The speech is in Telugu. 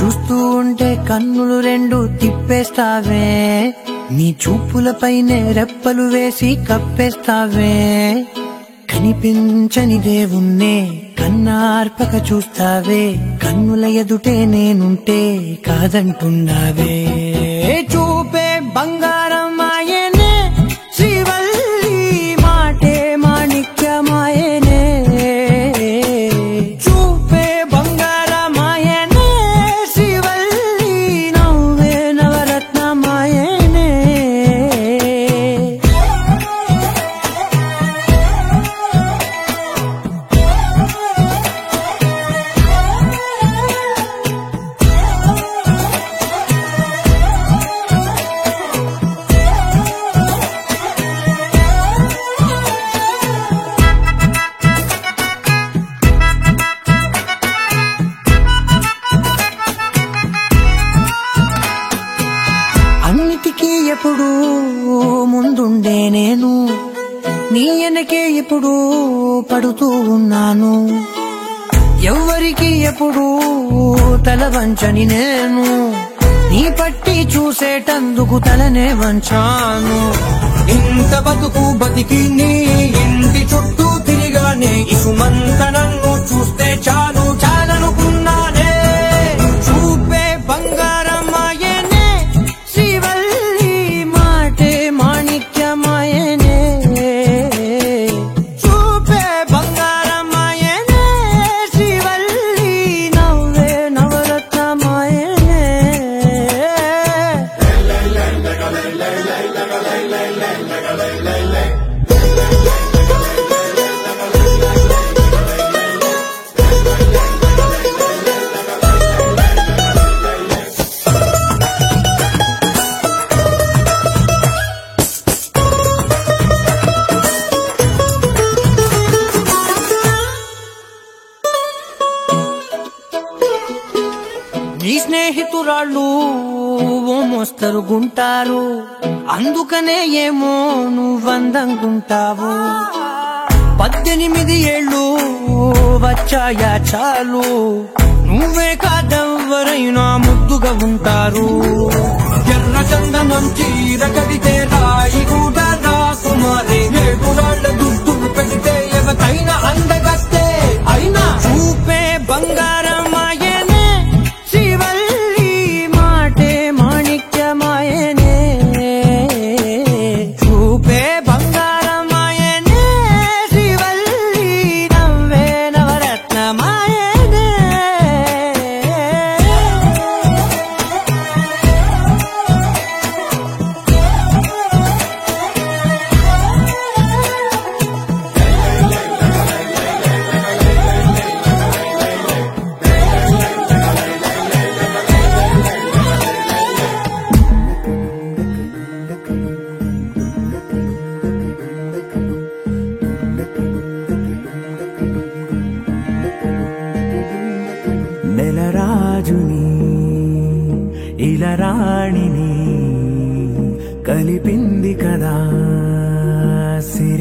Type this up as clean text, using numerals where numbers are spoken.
చూస్తూ ఉంటే కన్నులు రెండు తిప్పేస్తావే, నీ చూపులపైనే రెప్పలు వేసి కప్పేస్తావే. కనిపించని దేవుణ్ణే కన్నార్పక చూస్తావే, కన్నుల ఎదుటే నేనుంటే కాదంటున్నావే. చూపే బంగారం ఆయనే, శ్రీవల్లి మాటే మాణిక్యమాయనే. చూపే బంగారం ఆయనే, శ్రీవల్లి నవ్వే నవరత్నమాయనే. అన్నిటికీ ఎప్పుడు ముందుండే నేను, నీ వెనకే ఎప్పుడు పడుతూ ఉన్నాను. ఎవ్వరికి ఎప్పుడు తల వంచని నేను, నీ పట్టి చూసేటందుకు తలనే వంచాను. ఇంత బతుకు బతికి నీ ఇంటి చుట్టూ తిరిగానే, ఇసుమంత నన్ను చూస్తే చాలు చాలనుకున్నానే. చూపే బంగారం ఆయనే, శ్రీవల్లి మాటే మాణిక్యమాయనే. చూపే బంగారం ఆయనే, శ్రీవల్లి నవ్వే నవరత్నమాయనే. నీ స్నేహితురాళ్ళు ఓ మోస్తరు గుంటారు, అందుకనే ఏమో నువ్వందంగుంటావు. 18 ఏళ్ళు వచ్చాయా చాలు, నువ్వే కాదెవ్వరైనా ముద్దుగా ఉంటారు. ఎర్ర చందనం చీర కడితే రాయి కూడా రాసుమారే, ఏడురాళ్ళ దుద్దులు పెడితే ఎవతైనా అందగత్తే అయినా. చూపే బంగారం ఆయనే, శ్రీవల్లి మాటే మాణిక్యమాయనే. చూపే బంగారం ఆయనే, శ్రీవల్లి నవ్వే నవరత్నమాయనే. నెలరాజుని ఇలరాణిని కలిపింది కదా శ్రీ